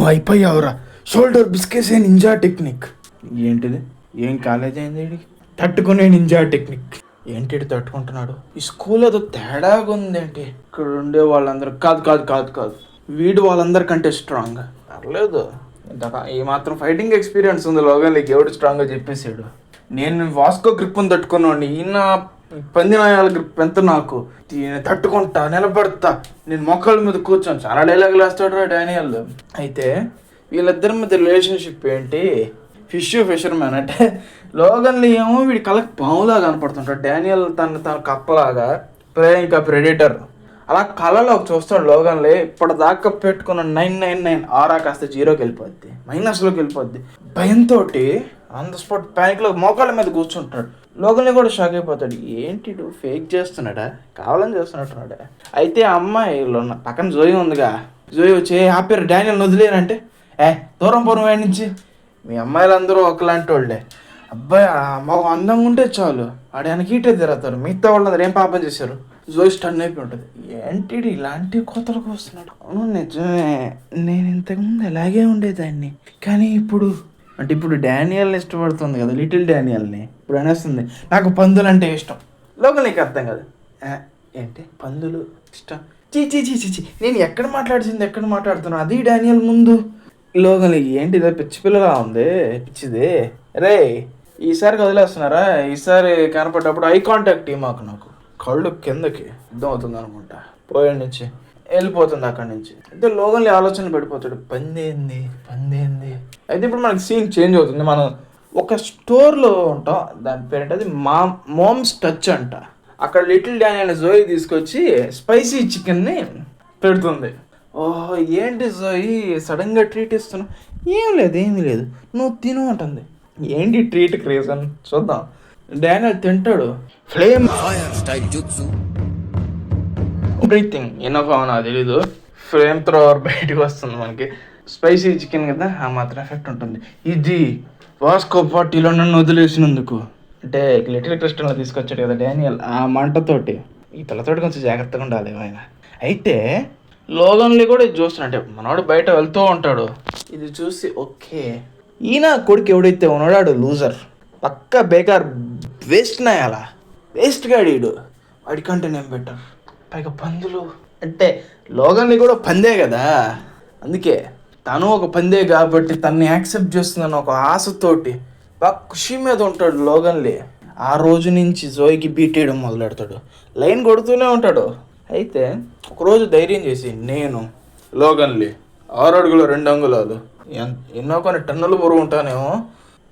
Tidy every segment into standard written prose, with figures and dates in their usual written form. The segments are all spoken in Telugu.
నువ్వు అయిపోయావురా, షోల్డర్ బిస్కెసే నింజా టెక్నిక్. ఏంటిది? ఏం కాలేజ్ అయింది వీడికి? తట్టుకునే నింజా టెక్నిక్. ఏంటి తట్టుకుంటున్నాడు? ఈ స్కూల్ ఏదో తేడాగా ఉందేంటి? ఇక్కడ ఉండే వాళ్ళందరూ కాదు కాదు కాదు కాదు వీడు వాళ్ళందరికంటే స్ట్రాంగ్. పర్లేదు, ఈ మాత్రం ఫైటింగ్ ఎక్స్పీరియన్స్ ఉంది లోగన్లకి. ఎవడు స్ట్రాంగ్గా చెప్పేసాడు. నేను వాస్కో గ్రిప్ని తట్టుకున్నాను, ఈయన పందినాయాల గ్రిప్ ఎంత నాకు. తట్టుకుంటా, నిలబడతా, నేను మొక్కల మీద కూర్చొని. చాలా డైలాగులు వేస్తాడు రా డానియల్. అయితే వీళ్ళిద్దరి మధ్య రిలేషన్షిప్ ఏంటి? ఫిషర్మ్యాన్ అంటే లోగన్లు ఏమో వీడి కళ్ళకి పాములాగా కనపడుతుంటాడు, డానియల్ తన కప్పలాగా. ఇంకా ప్రెడిటర్ అలా కళలో చూస్తాడు లోగన్లే. ఇప్పటిదాకా పెట్టుకున్న 999 ఆరా కాస్త జీరోకి వెళ్ళిపోద్ది, మైనస్లోకి వెళ్ళిపోద్ది. భయంతో ఆన్ ద స్పాట్ ప్యానిక్లో మోకాళ్ళ మీద కూర్చుంటాడు. లోగన్లే కూడా షాక్ అయిపోతాడు. ఏంటి ఫేక్ చేస్తున్నాడా, కావాలని చేస్తున్నట్టున్నాడా? అయితే అమ్మాయిలో పక్కన జోయి ఉందిగా, జోయి వచ్చి ఆపారు డానియల్ వదిలేరంటే, దూరం పూర్వం వాడి నుంచి, మీ అమ్మాయిలందరూ ఒకలాంటి వాళ్ళే, అబ్బాయి మాకు అందంగా ఉంటే చాలు, వాడు వెనకీటే తిరుగుతారు, మిగతా వాళ్ళందరూ ఏం పాపం చేశారు? జోయి స్టన్ అయిపోయి ఉంటుంది. ఏంటి ఇలాంటి కోతలకు వస్తున్నాడు? అవును నిజమే, నేను ఇంతకుముందు ఎలాగే ఉండేదాన్ని, కానీ ఇప్పుడు డానియల్ని ఇష్టపడుతుంది కదా, లిటిల్ డానియల్ని. ఇప్పుడు అనేస్తుంది నాకు పందులు అంటే ఇష్టం. లోకల్ నీకు అర్థం కాదు. ఏంటి పందులు ఇష్టం? చీ నేను ఎక్కడ మాట్లాడుతున్నా? అది డానియల్ ముందు. లోకల్ ఏంటి ఇదో పిచ్చి పిల్లలా ఉంది, పిచ్చిది. రే ఈసారి వదిలేస్తున్నారా? ఈసారి కనపడ్డప్పుడు ఐ కాంటాక్ట్ మాకు, నాకు కళ్ళు కిందకి అర్థం అవుతుంది అనుకుంటా. పోయాడి నుంచి వెళ్ళిపోతుంది అక్కడి నుంచి. అయితే లోగన్లీ ఆలోచన పడిపోతాడు, పందేంది. అయితే ఇప్పుడు మనకి సీన్ చేంజ్ అవుతుంది. మనం ఒక స్టోర్లో ఉంటాం, దాని పేరేంటది మోమ్స్ టచ్ అంట. అక్కడ లిటిల్ డానియల్ జోయి తీసుకొచ్చి స్పైసీ చికెన్ని పెడుతుంది. ఓహో ఏంటి జోయి సడన్గా ట్రీట్ ఇస్తున్నావు? ఏమీ లేదు నువ్వు తిను అంటుంది. ఏంటి ట్రీట్కి రీజన్ చూద్దాం. డానియల్ తింటాడు. Flame fire style jutsu breathing enough అవునా తెలీదు. ఫ్లేమ్ త్రోవర్ బయటకు వస్తుంది మనకి. స్పైసీ చికెన్ కదా, ఆ మాత్రం ఎఫెక్ట్ ఉంటుంది. ఇది వాస్కో పార్టీలో నన్ను వదిలేసినందుకు అంటే లిటిల్ క్రిస్టన్లో తీసుకొచ్చాడు కదా డానియల్, ఆ మంటతోటి. ఈ పిల్లతోటి కొంచెం జాగ్రత్తగా ఉండాలి ఆయన. అయితే లోగన్లీ కూడా ఇది చూస్తున్నా, అంటే మనవాడు బయట వెళ్తూ ఉంటాడు. ఇది చూసి ఓకే, ఈయన కొడుకు ఎవడైతే ఉన్నాడు లూజర్, పక్క బేకార్, వేస్ట్ నాయాల, వేస్ట్ గాడీడు, వాడికంటే నేను బెటర్. పైగా పందులు అంటే లోగన్లీ కూడా పందే కదా, అందుకే తను ఒక పందే కాబట్టి తనని యాక్సెప్ట్ చేస్తుందని ఒక ఆశతోటి బాగా ఖుషి మీద ఉంటాడు లోగన్లీ. ఆ రోజు నుంచి జోయికి బీట్ వేయడం మొదలెడతాడు, లైన్ కొడుతూనే ఉంటాడు. అయితే ఒకరోజు ధైర్యం చేసి, నేను లోగన్లీ 6 అడుగులు 2 అంగుళాలు, ఎన్నో కొన్ని టన్నులు బరువు ఉంటానేమో,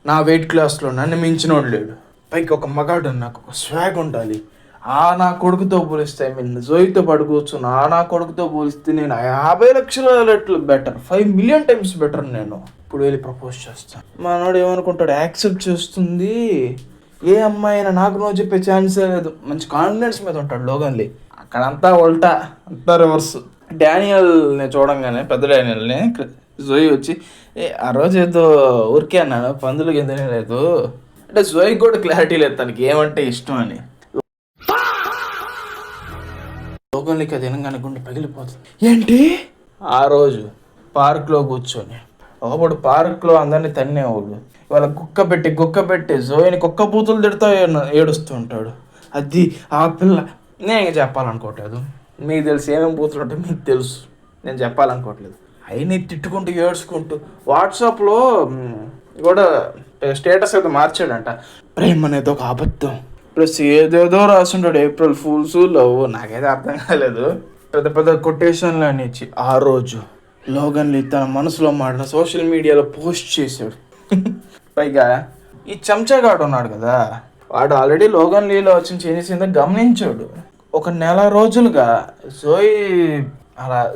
నా వెయిట్ క్లాస్లో నన్ను మించినోడు లేడు, పైకి ఒక మగాడు, నాకు ఒక స్వాగ్ ఉండాలి, నా కొడుకుతో పోలిస్తే జోయితో పాటు కూర్చుని నా కొడుకుతో పోలిస్తే నేను 50 లక్షల రెట్లు బెటర్, 5 మిలియన్ టైమ్స్ బెటర్. నేను ఇప్పుడు వెళ్ళి ప్రపోజ్ చేస్తాను. మనోడు ఏమనుకుంటాడు, యాక్సెప్ట్ చేస్తుంది ఏ అమ్మాయి అయినా, నాకు నువ్వు చెప్పే ఛాన్సే లేదు. మంచి కాన్ఫిడెన్స్ మీద ఉంటాడు లోగన్లీ. అక్కడంతా ఉల్టా, అంతా రివర్స్. డానియల్ని చూడంగానే, పెద్ద డానియల్ని, జోయి వచ్చి ఆ రోజు ఏదో ఊరికే అన్నాను, పందులు గిందనే లేదు అంటే జోయికి కూడా క్లారిటీ లేదు తనకి ఏమంటే ఇష్టం అని. లోగన్లీకి అది వినగానే గుండె పగిలిపోతుంది. ఏంటి ఆ రోజు పార్క్లో కూర్చొని, ఒకప్పుడు పార్క్లో అందరినీ తన్నేవాడు, ఇవాళ గుక్క పెట్టి జోయిని కుక్క పూతులు తిడతా ఏడుస్తూ ఉంటాడు. అది ఆ పిల్ల. నేను ఇంకా చెప్పాలనుకోవట్లేదు, మీకు తెలుసు ఏమేమి బూతులు ఉంటాయి, మీకు తెలుసు, నేను చెప్పాలనుకోవట్లేదు. అయినా తిట్టుకుంటూ ఏడ్చుకుంటూ వాట్సాప్లో కూడా స్టేటస్ అయితే మార్చాడంట, ప్రేమ అనేది ఒక అబద్ధం ప్లస్ ఏదేదో రాసుంటాడు, ఏప్రిల్ ఫూల్స్ లవ్, నాకైతే అర్థం కాలేదు. పెద్ద కొటేషన్లు అని ఇచ్చి ఆ రోజు లోగన్లీ తన మనసులో మాడిన సోషల్ మీడియాలో పోస్ట్ చేశాడు. పైగా ఈ చెంచాగాడు ఉన్నాడు కదా, వాడు ఆల్రెడీ లోగన్లీలో వచ్చిన చేంజెస్ గమనించాడు. ఒక 1 నెల రోజులుగా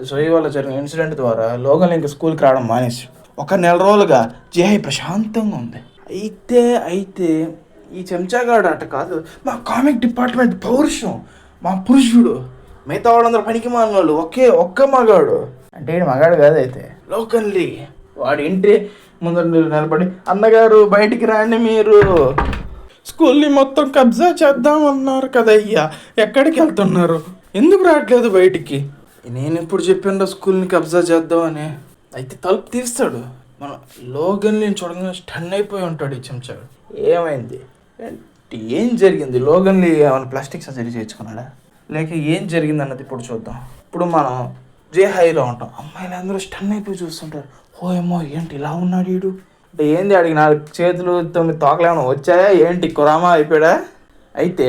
జోయి వల్ల జరిగిన ఇన్సిడెంట్ ద్వారా లోగన్లీ ఇంకా స్కూల్కి రావడం మానేసి, 1 నెల రోజులుగా జేహై ప్రశాంతంగా ఉంది. అయితే ఈ చెంచాగాడు అట కాదు, మా కామిక్ డిపార్ట్మెంట్ పౌరుషం, మా పురుషుడు, మిగతా వాళ్ళందరూ పనికి మాలిన ఒక్క మగాడు అంటే మగాడు కాదు. అయితే లోగన్లీ వాడి ఇంటి ముందర నిలబడి, అన్నగారు బయటికి రాండి, మీరు స్కూల్ని మొత్తం కబ్జా చేద్దామన్నారు కదయ్యా, ఎక్కడికి వెళ్తున్నారు, ఎందుకు రావట్లేదు బయటికి? నేను ఎప్పుడు చెప్పాను స్కూల్ని కబ్జా చేద్దామని? అయితే తలుపు తీస్తాడు. మన లోగన్ని చూడగానే స్టన్ అయిపోయి ఉంటాడు ఈ చెంచాడు. ఏమైంది, ఏం జరిగింది, లోగన్ని ఏమైనా ప్లాస్టిక్ సర్జరీ చేయించుకున్నాడా లేక ఏం జరిగింది అన్నది ఇప్పుడు చూద్దాం. ఇప్పుడు మనం జే హైలో ఉంటాం, అమ్మాయిలు అందరూ స్టన్ అయిపోయి చూస్తుంటారు. ఓ ఏమో ఏంటి ఇలా ఉన్నాడు వీడు, అంటే ఏంది అడిగి 4 చేతులు 9 తోకలు ఏమైనా వచ్చాయా ఏంటి, కురామా అయిపోయాడా. అయితే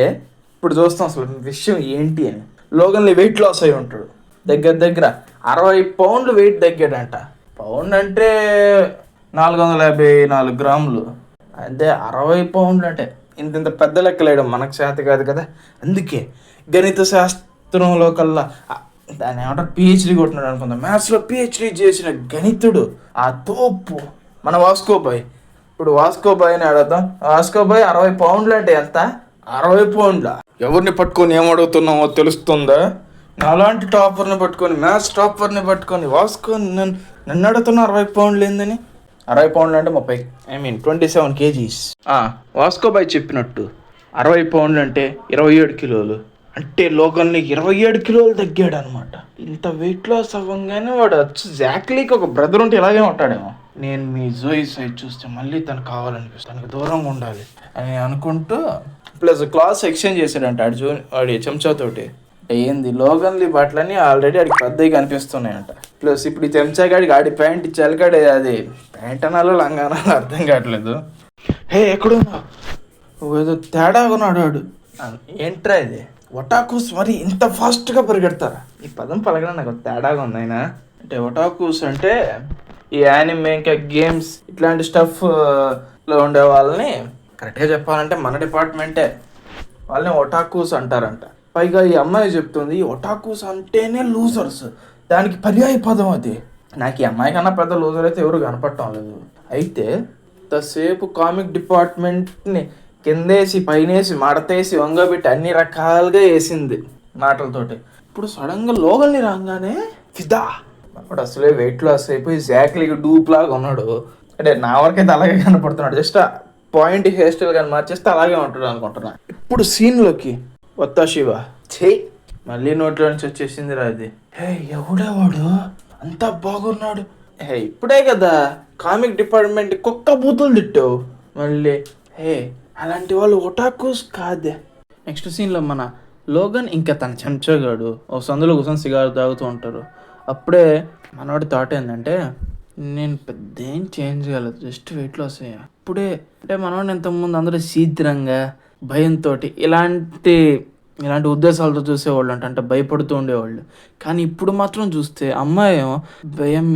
ఇప్పుడు చూస్తాం అసలు విషయం ఏంటి అని. లోగన్లీ వెయిట్ లాస్ అయి ఉంటాడు, దగ్గర దగ్గర 60 పౌండ్లు వెయిట్ తగ్గాడంట. పౌండ్ అంటే 454 గ్రాములు, అదే 60 పౌండ్లు అంటే ఇంత పెద్ద లెక్కలేయడం మనకు చేత కాదు కదా. అందుకే గణిత శాస్త్రంలో కల్లా దాన్ని ఏమంటారు పిహెచ్డీ కొట్టినాడు అనుకుందాం, మ్యాథ్స్లో పిహెచ్డీ చేసిన గణితుడు ఆ తోపు మన వాస్కోబాయ్. ఇప్పుడు వాస్కోబాయ్ని అడుగుతాం, వాస్కోబాయ్ 60 పౌండ్లు అంటే ఎంత, 60 పౌండ్ల. ఎవరిని పట్టుకొని ఏమడుగుతున్నామో తెలుస్తుందా. నాలాంటి టాపర్ని పట్టుకొని, మ్యాథ్స్ టాపర్ని పట్టుకొని వాస్కోని నన్ను అడుగుతున్నా 60 పౌండ్లు ఏందని. 60 పౌండ్లు అంటే 27 kgs. వాస్కోబాయ్ చెప్పినట్టు 60 పౌండ్లు అంటే 27 కిలోలు. అంటే లోకల్ని 27 కిలోలు తగ్గాడు అనమాట. ఇంత వెయిట్ లాస్ అవ్వగానే వాడు జాక్లీకి ఒక బ్రదర్ ఉంటే ఇలాగే ఉంటాడేమో. నేను మీ జోయి సైడ్ చూస్తే మళ్ళీ తను కావాలనిపిస్తుంది, తనకు దూరంగా ఉండాలి అని అనుకుంటూ ప్లస్ క్లాస్ ఎక్స్చేంజ్ చేశాడంట వాడి చెంచాతోటి. ఏంది లోగన్లీ బట్టలని ఆల్రెడీ ఆడికి పెద్దవి కనిపిస్తున్నాయంట. ప్లస్ ఇప్పుడు ఈ చెంచాగాడికి ఆడి ప్యాంట్ చలికాడే, అది ప్యాంట్ అనాలో లంగానాలో అర్థం కావట్లేదు. హే ఎక్కడున్నావు, ఏదో తేడా ఉన్నాడు వాడు. ఏంట్రా ఇది, ఒటాకూస్ మరి ఇంత ఫాస్ట్గా పరిగెడతారా. ఈ పదం పలకడం నాకు తేడాగా ఉంది ఆయన. అంటే ఒటాకూస్ అంటే ఈ యానిమే ఇంకా గేమ్స్ ఇట్లాంటి స్టఫ్లో ఉండే వాళ్ళని కరెక్ట్గా చెప్పాలంటే మన డిపార్ట్మెంటే వాళ్ళని ఒటాకూస్ అంటారంట. పైగా ఈ అమ్మాయి చెప్తుంది ఒటాకూస్ అంటేనే లూజర్స్, దానికి పర్యాయ పదం అది. నాకు ఈ అమ్మాయి కన్నా పెద్ద లూజర్ అయితే ఎవరు కనపడటం లేదు. అయితే ఇంతసేపు కామిక్ డిపార్ట్మెంట్ని కిందేసి పైనేసి మడతేసి వంగబెట్టి అన్ని రకాలుగా వేసింది మాటలతోటి. ఇప్పుడు సడన్గా లోగల్ని రాగానే ఫిదా, అప్పుడు అసలే వెయిట్ లాస్ అయిపోయి జాక్లీకి డూప్ లాగా ఉన్నాడు. అంటే నా వరకైతే అలాగే కనపడుతున్నాడు, జస్ట్ పాయింట్ హెయిర్ స్టైల్ కానీ మార్చేస్తే అలాగే ఉంటాడు అనుకుంటున్నా. ఇప్పుడు సీన్లోకి వత్తా శివ మళ్ళీ నోట్లో నుంచి వచ్చేసింది రా అది. హే ఎవడేవాడు అంతా బాగున్నాడు, హే ఇప్పుడే కదా కామిక్ డిపార్ట్మెంట్ కుక్క బూతులు తిట్టావు మళ్ళీ. హే అలాంటి వాళ్ళు ఒటాకూస్ కాదే. నెక్స్ట్ సీన్లో మన లోగన్ ఇంకా తన చెంచగాడు ఒక సందులో కూర్చొని సిగారు తాగుతూ ఉంటారు. అప్పుడే మనవాడి థాట్ ఏంటంటే నేను పెద్ద ఏం చేంజ్ కాలేదు, జస్ట్ వెయిట్ లాస్ అయ్యా. అప్పుడే అంటే మనవాడిని ఇంతకుముందు అందరూ శీఘ్రంగా భయంతో ఇలాంటి ఉద్దేశాలతో చూసేవాళ్ళు అంటే భయపడుతూ ఉండేవాళ్ళు. కానీ ఇప్పుడు మాత్రం చూస్తే అమ్మాయి భయం,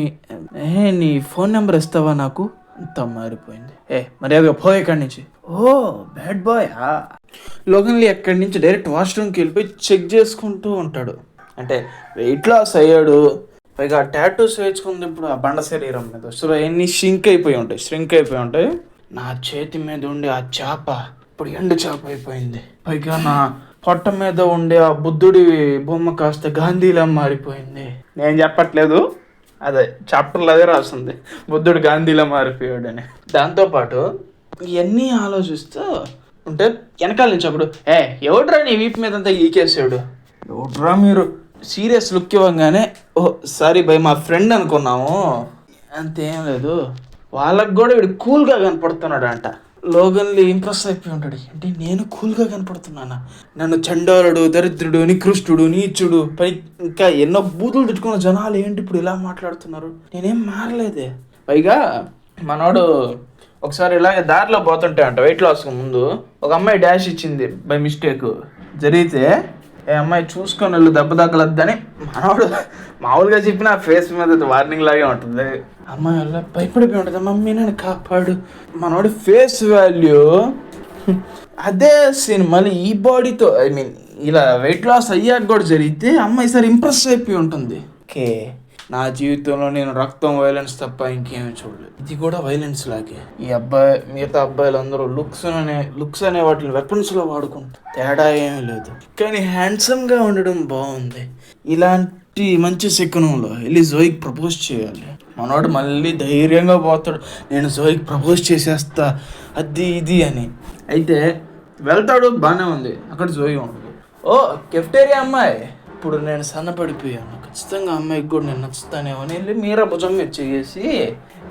నీ ఫోన్ నెంబర్ ఇస్తావా నాకు, అంత మారిపోయింది. మర్యాదగా పోయి ఎక్కడి నుంచి. ఓ బ్యాడ్ బాయ్. లోగన్లీ ఎక్కడి నుంచి డైరెక్ట్ వాష్రూమ్కి వెళ్ళిపోయి చెక్ చేసుకుంటూ ఉంటాడు. అంటే వెయిట్ లాస్ అయ్యాడు, పైగా టాటూస్ వేసుకుంది ఇప్పుడు ఆ బండ శరీరం మీద. సో అవన్నీ ష్రింక్ అయిపోయి ఉంటాయి. నా చేతి మీద ఉండే ఆ చేప ఇప్పుడు ఎండు చేప అయిపోయింది. పైగా నా పొట్ట మీద ఉండే ఆ బుద్ధుడి బొమ్మ కాస్త గాంధీలా మారిపోయింది. నేను చెప్పట్లేదు, అదే చాప్టర్లో అదే రాస్తుంది, బుద్ధుడు గాంధీలా మారిపోయాడని. దాంతోపాటు ఇవన్నీ ఆలోచిస్తూ ఉంటే వెనకాల నుంచి అప్పుడు ఎవడ్రా నీ వీపు మీద అంతా ఈకేసాడు, ఎవడ్రా మీరు సీరియస్ లుక్ ఇవ్వగానే సారీ బై మా ఫ్రెండ్ అనుకున్నాము, అంతేం లేదు. వాళ్ళకు కూడా వీడు కూల్గా కనపడుతున్నాడు అంట. లోగన్లీ ఇంప్రెస్ అయిపోయి ఉంటాడు, అంటే నేను కూల్గా కనపడుతున్నానా, నన్ను చండాలుడు, దరిద్రుడు, నికృష్టుడు, నీచుడు, పై ఇంకా ఎన్నో బూతులు తిట్టుకున్న జనాలు ఏంటి ఇప్పుడు ఇలా మాట్లాడుతున్నారు, నేనేం మారలేదే. పైగా మనోడు ఒకసారి ఇలాగే దారిలో పోతుంటే అంట వెయిట్ లాస్కి ముందు ఒక అమ్మాయి డాష్ ఇచ్చింది బై మిస్టేక్ జరిగితే, అమ్మాయి చూసుకొని వెళ్ళు దెబ్బ తగ్గలద్దని మనోడు మామూలుగా చెప్పిన ఫేస్ మీద వార్నింగ్ లాగే ఉంటుంది. అమ్మాయి వల్ల భయపడిపోయి ఉంటుంది, మమ్మీ నన్ను కాపాడు. మనోడి ఫేస్ వాల్యూ అదే సీన్ మళ్ళీ ఈ బాడీతో ఇలా వెయిట్ లాస్ అయ్యాక కూడా జరిగితే అమ్మాయి సార్ ఇంప్రెస్ అయిపోయి ఉంటుంది. ఓకే నా జీవితంలో నేను రక్తం వైలెన్స్ తప్ప ఇంకేమీ చూడలేదు, ఇది కూడా వైలెన్స్ లాగే. ఈ అబ్బాయి మిగతా అబ్బాయిలు అందరూ లుక్స్ అనే వాటిని వెపన్స్లో వాడుకుంటారు, తేడా ఏమీ లేదు. కానీ హ్యాండ్సమ్గా ఉండడం బాగుంది. ఇలాంటి మంచి శకునంలో వెళ్ళి జోయికి ప్రపోజ్ చేయాలి. మనోడు మళ్ళీ ధైర్యంగా పోతాడు, నేను జోయికి ప్రపోజ్ చేసేస్తా అది ఇది అని. అయితే వెళ్తాడు, బాగానే ఉంది. అక్కడ జోయి ఉండదు. ఓ కెఫ్టేరియా అమ్మాయి ఇప్పుడు నేను సన్నపడిపోయాను, ఖచ్చితంగా అమ్మాయికి కూడా నేను నచ్చుతానేమో అని వెళ్ళి మీరా భుజం మీద చేసి,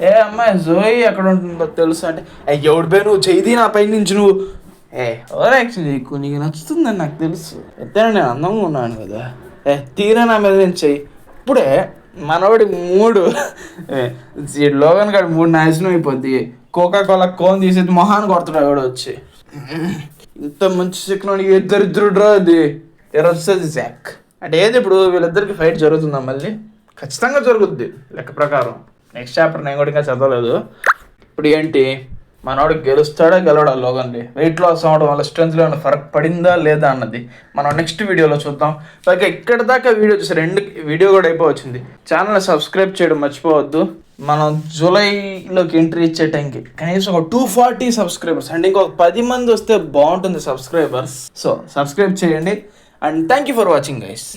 ఏ అమ్మాయి జోయి ఎక్కడ ఉంటుందో తెలుసు అంటే, ఎవడిపోయి నువ్వు చెయ్యి నా పై నుంచి నువ్వు, ఓవర్ యాక్షన్ చేయకు, నీకు నచ్చుతుందని నాకు తెలుసు, ఎంతైనా నేను అందంగా ఉన్నాను కదా, తీరా నా మీద నేను చెయ్యి. ఇప్పుడే మనవాడి మూడు లోగన్ గాడి మూడు నాశనం అయిపోద్ది. కోకా కోలా కోన్ తీసేది మొహాన్ని కొడతాడు ఎవడు వచ్చి. ఇంత మంచి చికెన్ ఇద్దరు డ్రా అది వస్తుంది జాక్ అంటే ఏది. ఇప్పుడు వీళ్ళిద్దరికి ఫైట్ జరుగుతుందా మళ్ళీ? ఖచ్చితంగా జరుగుద్ది లెక్క ప్రకారం. నెక్స్ట్ చాప్టర్ నేను కూడా ఇంకా చదవలేదు. ఇప్పుడు ఏంటి, మనోడు గెలుస్తాడా గెలవడా లోగన్ది? వెయిట్ లాస్ అవ్వడం వల్ల స్ట్రెంత్లో ఏమైనా ఫరక్ పడిందా లేదా అన్నది మనం నెక్స్ట్ వీడియోలో చూద్దాం. పైగా ఇక్కడ దాకా వీడియో చూసారు, వీడియో కూడా అయిపోవచ్చింది. ఛానల్ని సబ్స్క్రైబ్ చేయడం మర్చిపోవద్దు. మనం జూలైలోకి ఎంట్రీ ఇచ్చే టైంకి కనీసం ఒక 240 సబ్స్క్రైబర్స్ అంటే ఇంకొక 10 మంది వస్తే బాగుంటుంది సబ్స్క్రైబర్స్. సో సబ్స్క్రైబ్ చేయండి. And thank you for watching guys.